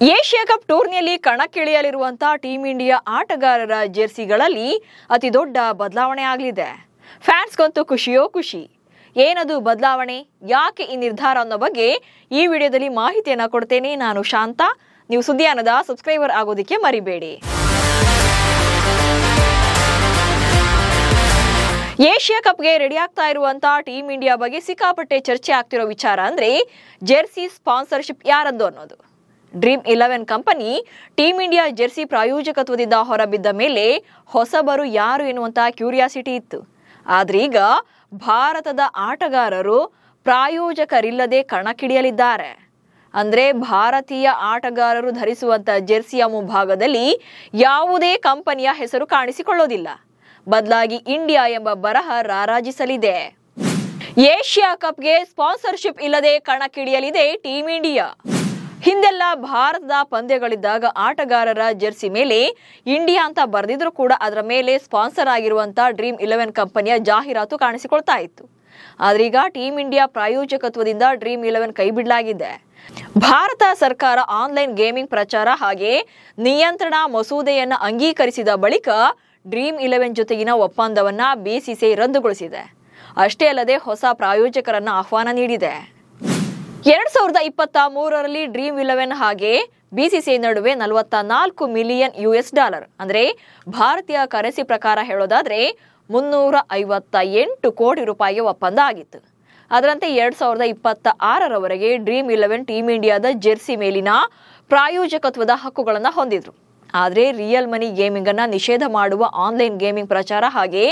Asia cup ಟೂರ್ನಿಯಲ್ಲಿ ಕಣಕ್ಕಿಳಿಯಲಿರುವಂತಹ team India ಆಟಗಾರರ ಜೆರ್ಸಿಗಳಲ್ಲಿ ಅತಿ ದೊಡ್ಡ ಬದಲಾವಣೆ ಆಗಲಿದೆ. ಫ್ಯಾನ್ಸ್ಗಂತೂ ಖುಷಿಯೋ ಖುಷಿ. ಏನದು ಬದಲಾವಣೆ, ಯಾಕೆ ಈ ನಿರ್ಧಾರ ಅನ್ನೋ ಬಗ್ಗೆ ಈ ವಿಡಿಯೋದಲ್ಲಿ ಮಾಹಿತಿಯನ್ನು ಕೊಡ್ತೇನೆ. ನಾನು ಶಾಂತ. ನೀವು ಸುದ್ದಿಯಾನದ ಸಬ್ಸ್ಕ್ರೈಬರ್ ಆಗೋದಕ್ಕೆ ಮರಿಬೇಡಿ. ಏಷ್ಯಾ ಕಪ್ಗೆ ರೆಡಿ ಆಗ್ತಾ ಇರುವಂತಹ ಟೀಂ ಇಂಡಿಯಾ ಬಗ್ಗೆ ಸಿಕ್ಕಾಪಟ್ಟೆ ಚರ್ಚೆ ಆಗ್ತಿರೋ ವಿಚಾರ ಅಂದ್ರೆ ಜೆರ್ಸಿ ಸ್ಪಾನ್ಸರ್ಶಿಪ್ ಯಾರದ್ದು ಅನ್ನೋದು. Dream 11 company team India jersey ಪ್ರಾಯೋಜಕತ್ವದಿಂದ ಹೊರಬಿದ್ದ ಮೇಲೆ ಹೊಸಬರು ಯಾರು ಎನ್ನುವಂತ ಕ್ಯೂರಿಯಾಸಿಟಿ ಇತ್ತು. ಆದ್ರೆ ಈಗ ಭಾರತದ ಆಟಗಾರರು ಪ್ರಾಯೋಜಕರಿಲ್ಲದೆ ಕಣಕ್ಕಿಳಿಯಲಿದ್ದಾರೆ. ಅಂದ್ರೆ ಭಾರತೀಯ ಆಟಗಾರರು ಧರಿಸುವಂತ ಜೆರ್ಸಿಯ ಮುಂಭಾಗದಲ್ಲಿ ಯಾವುದೇ ಕಂಪನಿಯ ಹೆಸರು ಕಾಣಿಸಿಕೊಳ್ಳೋದಿಲ್ಲ. ಬದಲಾಗಿ ಇಂಡಿಯಾ ಎಂಬ ಬರಹ ರಾರಾಜಿಸಲಿದೆ. ಏಷ್ಯಾ ಕಪ್ಗೆ ಸ್ಪಾನ್ಸರ್ಶಿಪ್ ಇಲ್ಲದೆ ಕಣಕ್ಕಿಳಿಯಲಿದೆ ಟೀಂ ಇಂಡಿಯಾ. ಹಿಂದೆಲ್ಲ ಭಾರತದ ಪಂದ್ಯಗಳಿದ್ದಾಗ ಆಟಗಾರರ ಜೆರ್ಸಿ ಮೇಲೆ ಇಂಡಿಯಾ ಅಂತ ಬರೆದಿದ್ರು ಕೂಡ ಅದರ ಮೇಲೆ ಸ್ಪಾನ್ಸರ್ ಆಗಿರುವಂತಹ ಡ್ರೀಮ್ 11 ಕಂಪನಿಯ ಜಾಹೀರಾತು ಕಾಣಿಸಿಕೊಳ್ತಾ ಇತ್ತು. ಆದ್ರೆ ಈಗ ಟೀಂ ಇಂಡಿಯಾ ಪ್ರಾಯೋಜಕತ್ವದಿಂದ ಡ್ರೀಮ್ 11 ಕೈ ಬಿಡಲಾಗಿದೆ. ಭಾರತ ಸರ್ಕಾರ ಆನ್ಲೈನ್ ಗೇಮಿಂಗ್ ಪ್ರಚಾರ ಹಾಗೆ ನಿಯಂತ್ರಣ ಮಸೂದೆಯನ್ನು ಅಂಗೀಕರಿಸಿದ ಬಳಿಕ ಡ್ರೀಮ್ 11 ಜೊತೆಗಿನ ಒಪ್ಪಂದವನ್ನ ಬಿಸಿಸಿಐ ರದ್ದುಗೊಳಿಸಿದೆ. ಅಷ್ಟೇ ಅಲ್ಲದೆ ಹೊಸ ಪ್ರಾಯೋಜಕರನ್ನ ಆಹ್ವಾನ ನೀಡಿದೆ. 2023ರಲ್ಲಿ ಡ್ರೀಮ್ 11 ಹಾಗೆ ಬಿಸಿಸಿಐ ನಡುವೆ $44 ಮಿಲಿಯನ್ ಅಂದ್ರೆ ಭಾರತೀಯ ಕರೆನ್ಸಿ ಪ್ರಕಾರ ಹೇಳೋದಾದ್ರೆ 358 ಕೋಟಿ ರೂಪಾಯಿಗೆ ಒಪ್ಪಂದ ಆಗಿತ್ತು. ಅದರಂತೆ 2026ರವರೆಗೆ ಡ್ರೀಮ್ 11 ಟೀಂ ಇಂಡಿಯಾದ ಜೆರ್ಸಿ ಮೇಲಿನ ಪ್ರಾಯೋಜಕತ್ವದ ಹಕ್ಕುಗಳನ್ನು ಹೊಂದಿದ್ರು. ಆದರೆ ರಿಯಲ್ ಮನಿ ಗೇಮಿಂಗ್ ಅನ್ನ ನಿಷೇಧ ಮಾಡುವ ಆನ್ಲೈನ್ ಗೇಮಿಂಗ್ ಪ್ರಚಾರ ಹಾಗೆ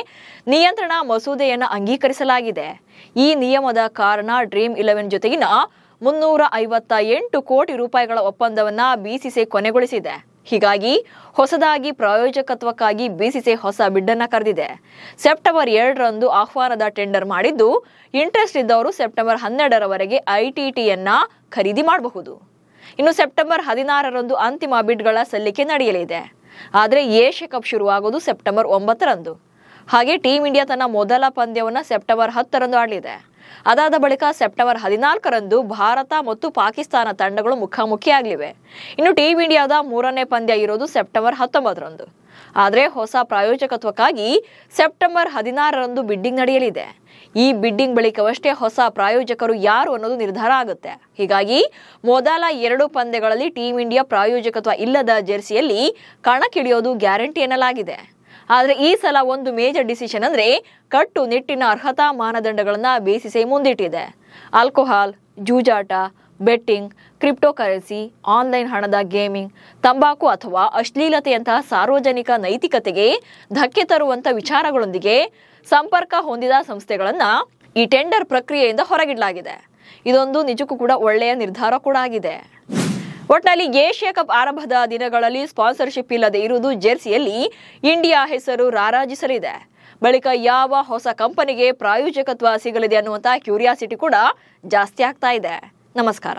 ನಿಯಂತ್ರಣ ಮಸೂದೆಯನ್ನು ಅಂಗೀಕರಿಸಲಾಗಿದೆ. ಈ ನಿಯಮದ ಕಾರಣ ಡ್ರೀಮ್ 11 ಜೊತೆಗಿನ 358 ಕೋಟಿ ರೂಪಾಯಿಗಳ ಒಪ್ಪಂದವನ್ನ ಬಿಸಿಸಿಐ ಕೊನೆಗೊಳಿಸಿದೆ. ಹೀಗಾಗಿ ಹೊಸದಾಗಿ ಪ್ರಾಯೋಜಕತ್ವಕ್ಕಾಗಿ ಬಿಸಿಸಿಐ ಹೊಸ ಬಿಡ್ಡನ್ನ ಕರೆದಿದೆ. ಸೆಪ್ಟೆಂಬರ್ 2ರಂದು ಆಹ್ವಾನದ ಟೆಂಡರ್ ಮಾಡಿದ್ದು, ಇಂಟ್ರೆಸ್ಟ್ ಇದ್ದವರು ಸೆಪ್ಟೆಂಬರ್ 12ರವರೆಗೆ ಐಟಿಟಿಯನ್ನ ಖರೀದಿ ಮಾಡಬಹುದು. ಇನ್ನು ಸೆಪ್ಟೆಂಬರ್ 16ರಂದು ಅಂತಿಮ ಬಿಡ್ಗಳ ಸಲ್ಲಿಕೆ ನಡೆಯಲಿದೆ. ಆದರೆ ಏಷ್ಯಾ ಕಪ್ ಶುರುವಾಗೋದು ಸೆಪ್ಟೆಂಬರ್ 9ರಂದು. ಹಾಗೆ ಟೀಂ ಇಂಡಿಯಾ ತನ್ನ ಮೊದಲ ಪಂದ್ಯವನ್ನು ಸೆಪ್ಟೆಂಬರ್ 10ರಂದು ಆಡಲಿದೆ. ಅದಾದ ಬಳಿಕ ಸೆಪ್ಟೆಂಬರ್ 14ರಂದು ಭಾರತ ಮತ್ತು ಪಾಕಿಸ್ತಾನ ತಂಡಗಳು ಮುಖಾಮುಖಿಯಾಗಲಿವೆ. ಇನ್ನು ಟೀಂ ಇಂಡಿಯಾದ 3ನೇ ಪಂದ್ಯ ಇರೋದು ಸೆಪ್ಟೆಂಬರ್ 19ರಂದು. ಆದರೆ ಹೊಸ ಪ್ರಾಯೋಜಕತ್ವಕ್ಕಾಗಿ ಸೆಪ್ಟೆಂಬರ್ 16ರಂದು ಬಿಡ್ಡಿಂಗ್ ನಡೆಯಲಿದೆ. ಈ ಬಿಡ್ಡಿಂಗ್ ಬಳಿಕವಷ್ಟೇ ಹೊಸ ಪ್ರಾಯೋಜಕರು ಯಾರು ಅನ್ನೋದು ನಿರ್ಧಾರ ಆಗುತ್ತೆ. ಹೀಗಾಗಿ ಮೊದಲ 2 ಪಂದ್ಯಗಳಲ್ಲಿ ಟೀಂ ಇಂಡಿಯಾ ಪ್ರಾಯೋಜಕತ್ವ ಇಲ್ಲದ ಜೆರ್ಸಿಯಲ್ಲಿ ಕಣಕ್ಕಿಳಿಯೋದು ಗ್ಯಾರಂಟಿ ಎನ್ನಲಾಗಿದೆ. ಆದರೆ ಈ ಸಲ ಒಂದು ಮೇಜರ್ ಡಿಸಿಷನ್ ಅಂದ್ರೆ ಕಟ್ಟುನಿಟ್ಟಿನ ಅರ್ಹತಾ ಮಾನದಂಡಗಳನ್ನ ಬಿಸಿಸಿಐ ಮುಂದಿಟ್ಟಿದೆ. ಆಲ್ಕೋಹಾಲ್, ಜೂಜಾಟ, ಬೆಟ್ಟಿಂಗ್, ಕ್ರಿಪ್ಟೋ ಕರೆನ್ಸಿ, ಆನ್ಲೈನ್ ಹಣದ ಗೇಮಿಂಗ್, ತಂಬಾಕು ಅಥವಾ ಅಶ್ಲೀಲತೆಯಂತಹ ಸಾರ್ವಜನಿಕ ನೈತಿಕತೆಗೆ ಧಕ್ಕೆ ತರುವಂತ ವಿಚಾರಗಳೊಂದಿಗೆ ಸಂಪರ್ಕ ಹೊಂದಿದ ಸಂಸ್ಥೆಗಳನ್ನ ಈ ಟೆಂಡರ್ ಪ್ರಕ್ರಿಯೆಯಿಂದ ಹೊರಗಿಡಲಾಗಿದೆ. ಇದೊಂದು ನಿಜಕ್ಕೂ ಕೂಡ ಒಳ್ಳೆಯ ನಿರ್ಧಾರ ಕೂಡ ಆಗಿದೆ. ಒಟ್ನಲ್ಲಿ ಏಷ್ಯಾ ಕಪ್ ಆರಂಭದ ದಿನಗಳಲ್ಲಿ ಸ್ಪಾನ್ಸರ್ಶಿಪ್ ಇಲ್ಲದೆ ಇರುವುದು ಜೆರ್ಸಿಯಲ್ಲಿ ಇಂಡಿಯಾ ಹೆಸರು ರಾರಾಜಿಸಲಿದೆ. ಬಳಿಕ ಯಾವ ಹೊಸ ಕಂಪನಿಗೆ ಪ್ರಾಯೋಜಕತ್ವ ಸಿಗಲಿದೆ ಅನ್ನುವಂತಹ ಕ್ಯೂರಿಯಾಸಿಟಿ ಕೂಡ ಜಾಸ್ತಿ ಆಗ್ತಾ ಇದೆ. ನಮಸ್ಕಾರ.